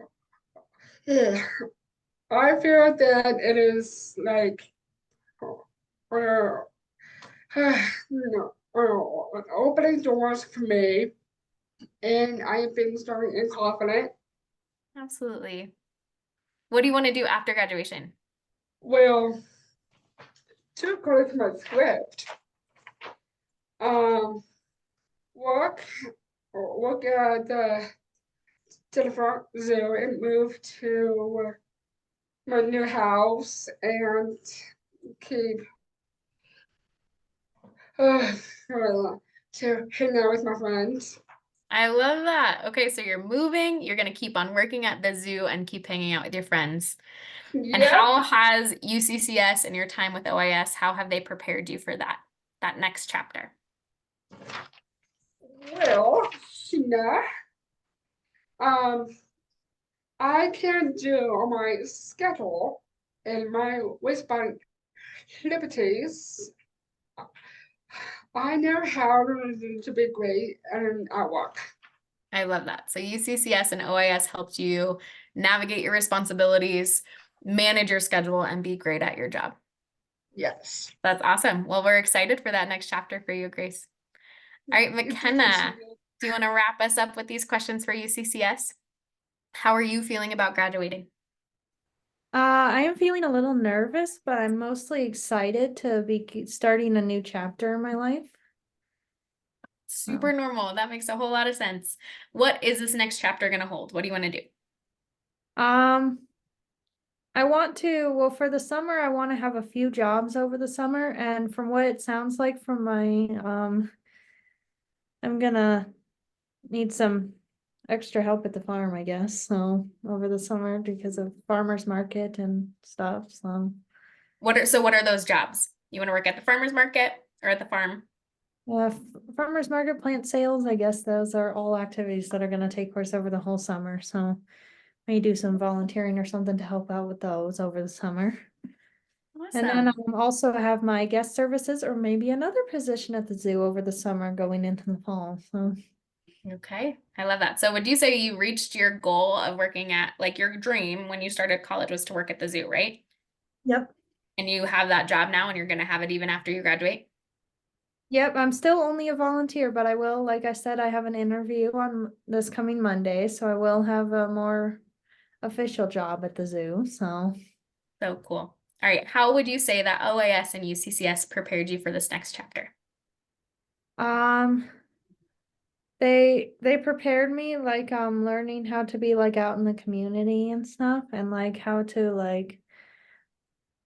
yeah, I feel that it is like, uh, opening doors for me, and I've been starting and confident. Absolutely. What do you want to do after graduation? Well, to according to my script, um, work at the front zoo and move to my new house and keep to hang out with my friends. I love that. Okay, so you're moving, you're gonna keep on working at the zoo and keep hanging out with your friends. And Yep. how has UCCS and your time with OIS, how have they prepared you for that next chapter? Well, Sheena, I can do on my schedule and my waistband liberties I never had a reason to be great and at work. I love that. So UCCS and OIS helped you navigate your responsibilities, manage your schedule, and be great at your job. Yes. That's awesome. Well, we're excited for that next chapter for you, Grace. All right, McKenna, do you want to wrap us up with these questions for UCCS? How are you feeling about graduating? I am feeling a little nervous, but I'm mostly excited to be starting a new chapter in my life. Super normal. That makes a whole lot of sense. What is this next chapter going to hold? What do you want to do? I want to, well, for the summer, I want to have a few jobs over the summer, and from what it sounds like from my, I'm gonna need some extra help at the farm, I guess, so over the summer because of farmer's market and stuff, so. What are those jobs? You want to work at the farmer's market or at the farm? Farmer's market, plant sales, I guess those are all activities that are gonna take place over the whole summer, so. May do some volunteering or something to help out with those over the summer. And then Awesome. also have my guest services or maybe another position at the zoo over the summer going into the fall, so. Okay, I love that. So would you say you reached your goal of working at, like, your dream when you started college was to work at the zoo, right? Yep. And you have that job now and you're going to have it even after you graduate? Yep, I'm still only a volunteer, but I will, like I said, I have an interview on this coming Monday, so I will have a more official job at the zoo, so. So cool. All right, how would you say that OAS and UCCS prepared you for this next chapter? They prepared me like learning how to be like out in the community and stuff and like how to like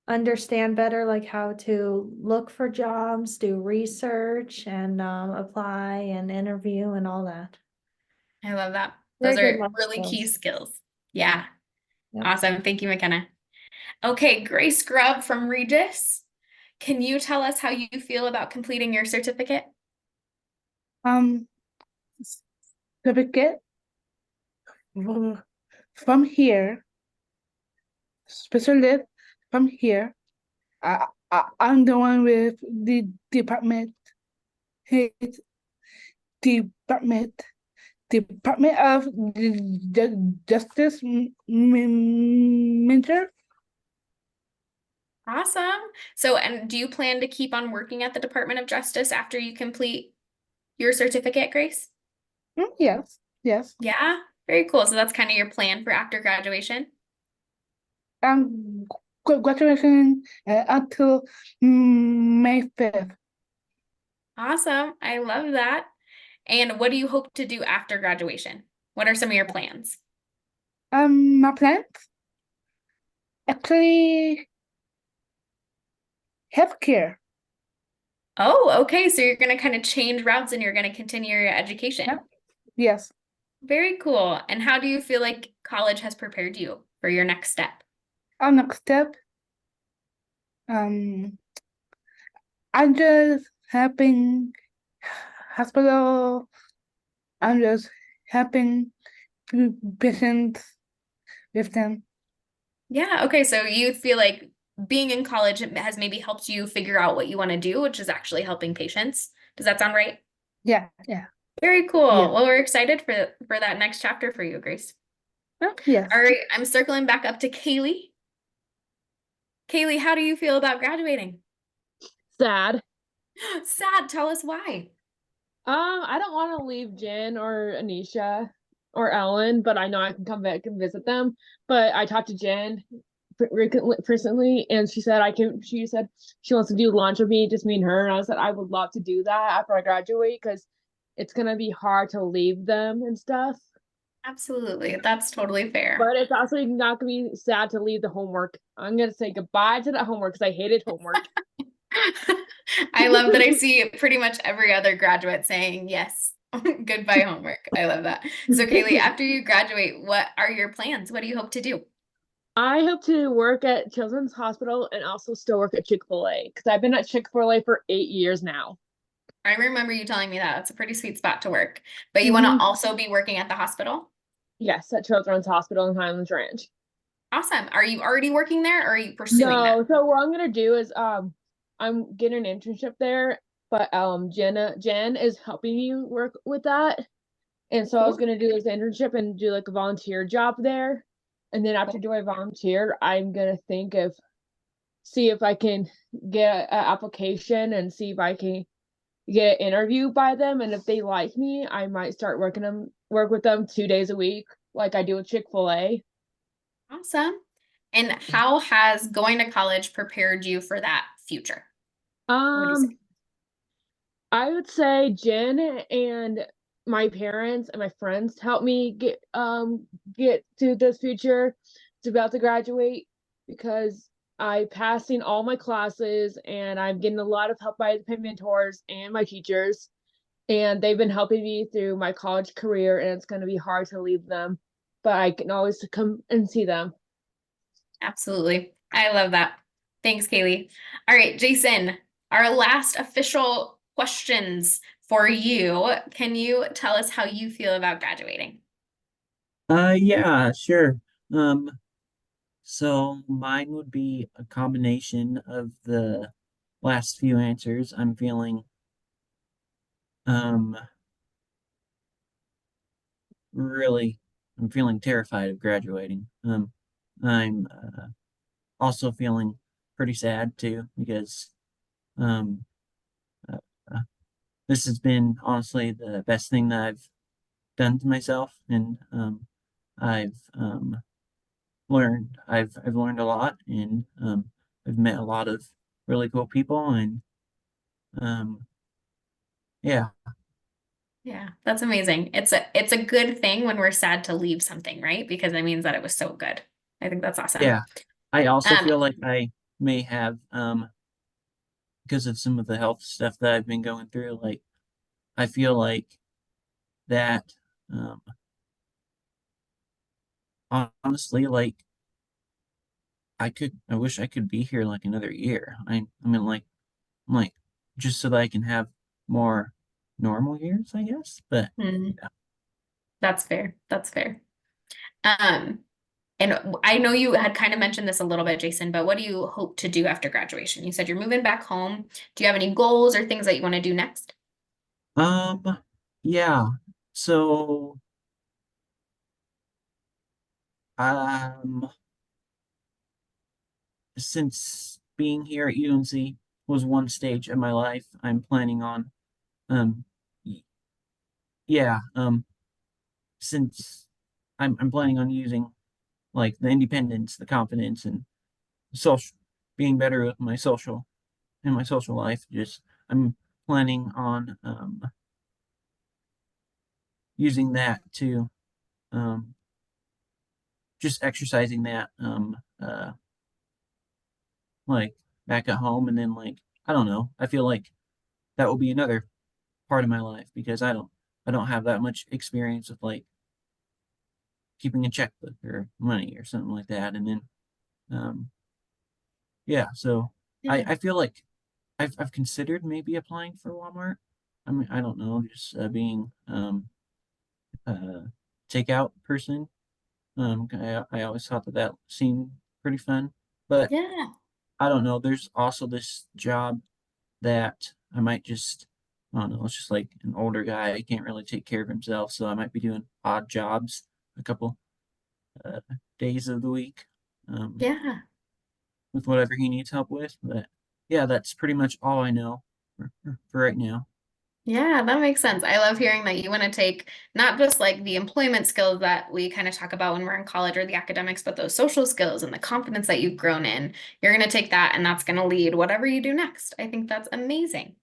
understand better like how to look for jobs, do research and apply and interview and all that. I love that. Very Those good are life really key skills. skills. Yeah. Yep. Awesome. Thank you, McKenna. Okay, Grace Grubb from Regis. Can you tell us how you feel about completing your certificate? Certificate from here, specialist from here. I'm the one with the department, head Department of Justice Mentor. Awesome. So, and do you plan to keep on working at the Department of Justice after you complete your certificate, Grace? Yes, yes. Yeah, very cool. So that's kind of your plan for after graduation? Graduation until May 5th. Awesome. I love that. And what do you hope to do after graduation? What are some of your plans? My plans? Actually, healthcare. Oh, okay. So you're going to kind of change routes and you're going to continue your education. Yep. Yes. Very cool. And how do you feel like college has prepared you for your next step? Our next step, I'm just helping hospital. I'm just helping patients with them. Yeah. Okay. So you feel like being in college has maybe helped you figure out what you want to do, which is actually helping patients. Does that sound right? Yeah, yeah. Very cool. Yeah. Well, we're excited for that next chapter for you, Grace. Yes. All right. I'm circling back up to Kaylee. Kaylee, how do you feel about graduating? Sad. Sad. Tell us why. I don't want to leave Jen or Anisha or Ellen, but I know I can come back and visit them. But I talked to Jen recently, and she said She said she wants to do lunch with me, just me and her. And I said I would love to do that after I graduate because it's gonna be hard to leave them and stuff. Absolutely. That's totally fair. But it's also not gonna be sad to leave the homework. I'm gonna say goodbye to the homework because I hated homework. I love that I see pretty much every other graduate saying yes. Goodbye homework. I love that. So Kaylee, after you graduate, what are your plans? What do you hope to do? I hope to work at Children's Hospital and also still work at Chick-fil-A because I've been at Chick-fil-A for 8 years now. I remember you telling me that. That's a pretty sweet spot to work. But you want to also be working at the hospital? Yes, at Children's Hospital in Highlands Ranch. Awesome. Are you already working there or are you pursuing that? No, so what I'm gonna do is I'm getting an internship there but Jen is helping me work with that. And so I was gonna do this internship and do like a volunteer job there. And then after doing volunteer, I'm gonna see if I can get an application and see if I can get interviewed by them. And if they like me, I might start work with them 2 days a week, like I do with Chick-fil-A. Awesome. And how has going to college prepared you for that future? What would you say? I would say Jen and my parents and my friends helped me get to this future to about to graduate because I passing all my classes and I'm getting a lot of help by my mentors and my teachers, and they've been helping me through my college career, and it's going to be hard to leave them, but I can always come and see them. Absolutely. I love that. Thanks, Kaylee. All right, Jason, our last official questions for you. Can you tell us how you feel about graduating? Yeah, sure. So mine would be a combination of the last few answers. I'm feeling um really I'm feeling terrified of graduating. I'm also feeling pretty sad too because um uh, uh, this has been honestly the best thing that I've done to myself, and I've I've learned a lot, and I've met a lot of really cool people, and um yeah. Yeah, that's amazing. It's a good thing when we're sad to leave something, right? Because it means that it was so good. I think that's awesome. Yeah, I also Um, feel like I may have because of some of the health stuff that I've been going through, like I feel like that um honestly, like I wish I could be here like another year. I mean like just so that I can have more normal years, I guess. But hmm, that's fair. That's fair. Um, and I know you had kind of mentioned this a little bit, Jason, but what do you hope to do after graduation? You said you're moving back home. Do you have any goals or things that you want to do next? um yeah. So um since being here at UNC was one stage of my life, I'm planning on um y- yeah, since I'm planning on using like the independence, the confidence, and social being better with my social in my social life. Just I'm planning on using that to um just exercising that like back at home, and then like I don't know, I feel like that will be another part of my life because I don't have that much experience with like keeping a checkbook or money or something like that. And then um yeah, so Yeah. I feel like I've considered maybe applying for Walmart. I mean, I don't know, just being uh takeout person. I always thought that that seemed pretty fun, but Yeah. I don't know. There's also this job that I might just, I don't know, it's just like an older guy. He can't really take care of himself, so I might be doing odd jobs a couple uh, days of the week, um, Yeah. with whatever he needs help with. But yeah, that's pretty much all I know for right now. Yeah, that makes sense. I love hearing that you want to take not just like the employment skills that we kind of talk about when we're in college or the academics, but those social skills and the confidence that you've grown in. You're going to take that and that's going to lead whatever you do next. I think that's amazing.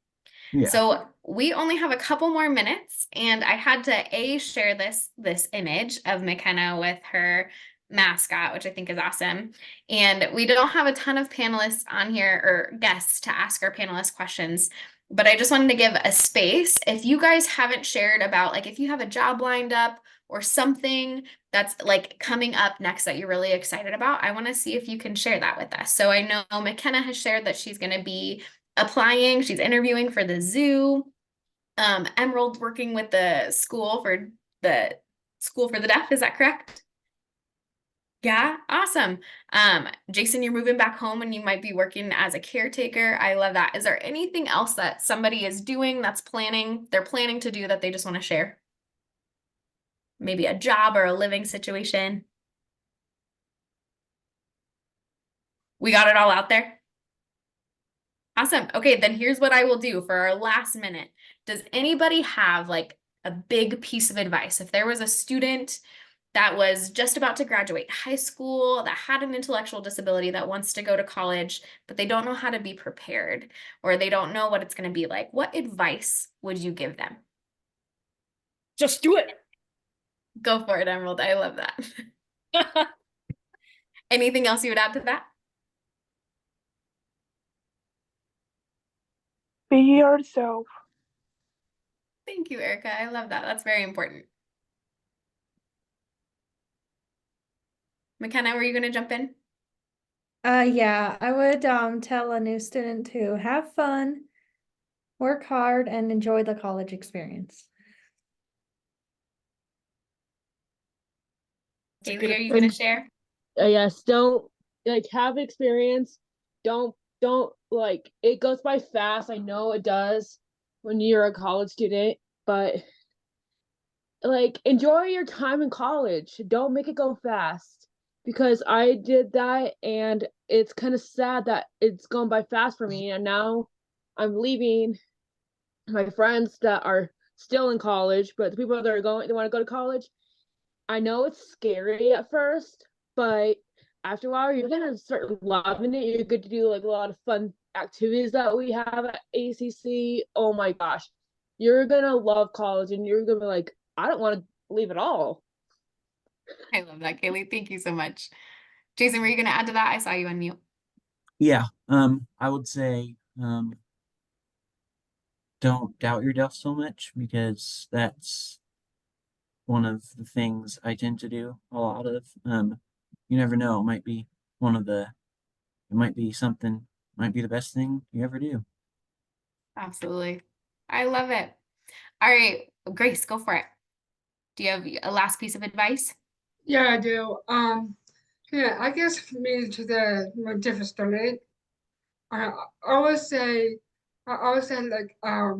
Yeah. So we only have a couple more minutes, and I had to share this image of McKenna with her mascot, which I think is awesome. And we don't have a ton of panelists on here or guests to ask our panelists questions, but I just wanted to give a space. If you guys haven't shared about like if you have a job lined up or something that's like coming up next that you're really excited about, I want to see if you can share that with us. So I know McKenna has shared that she's going to be applying, she's interviewing for the zoo. Emerald working with the school for the deaf, is that correct? Yeah, awesome. Jason, you're moving back home and you might be working as a caretaker. I love that. Is there anything else that somebody is doing they're planning to do that they just want to share? Maybe a job or a living situation? We got it all out there? Awesome. Okay, then here's what I will do for our last minute. Does anybody have like a big piece of advice? If there was a student that was just about to graduate high school, that had an intellectual disability, that wants to go to college, but they don't know how to be prepared, or they don't know what it's going to be like, what advice would you give them? Just do it. Go for it, Emerald. I love that. Anything else you would add to that? Be yourself. Thank you, Erica. I love that. That's very important. McKenna, were you going to jump in? Yeah, I would tell a new student to have fun, work hard, and enjoy the college experience. It's a Kaylee, good are you going to advice. share? Yes, don't like have experience. Don't like it goes by fast. I know it does when you're a college student, but like enjoy your time in college. Don't make it go fast because I did that and it's kind of sad that it's gone by fast for me and now I'm leaving my friends that are still in college, but the people that are going they want to go to college. I know it's scary at first, but after a while, you're gonna start loving it. You're good to do like a lot of fun activities that we have at ACC. Oh my gosh, you're gonna love college, and you're gonna be like, I don't want to leave at all. I love that, Kaylee. Thank you so much. Jason, were you going to add to that? I saw you unmute. Yeah, I would say, don't doubt yourself so much because that's one of the things I tend to do a lot of. You never know, it might be something, might be the best thing you ever do. Absolutely. I love it. All right, Grace, go for it. Do you have a last piece of advice? Yeah, I do. Yeah, I guess for me to the more different student, I always say, I always say like, I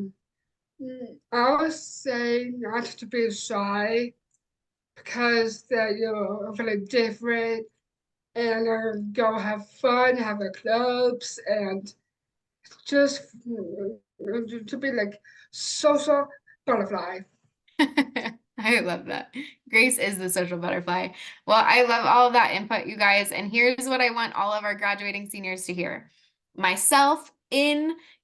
always say not to be shy because that you're really different and go have fun, have a clubs and just to be like social butterfly. I love that. Grace is the social butterfly. Well, I love all of that input, you guys. And here's what I want all of our graduating seniors to hear. Myself,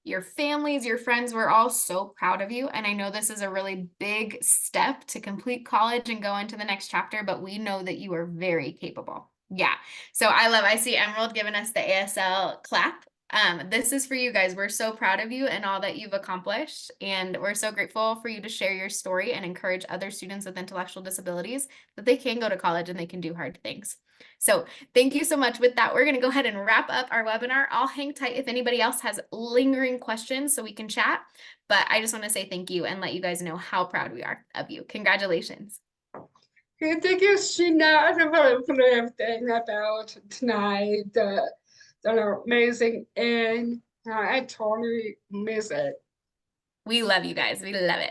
your families, your friends, we're all so proud of you. And I know this is a really big step to complete college and go into the next chapter, but we know that you are very capable. Yeah. So I see Emerald giving us the ASL clap. This is for you guys. We're so proud of you and all that you've accomplished. And we're so grateful for you to share your story and encourage other students with intellectual disabilities that they can go to college and they can do hard things. So thank you so much. With that, we're going to go ahead and wrap up our webinar. I'll hang tight if anybody else has lingering questions so we can chat. But I just want to say thank you and let you guys know how proud we are of you. Congratulations. Okay, thank you, Sheena, for everything about tonight. They're amazing, and I totally miss it. We love you guys. We love it.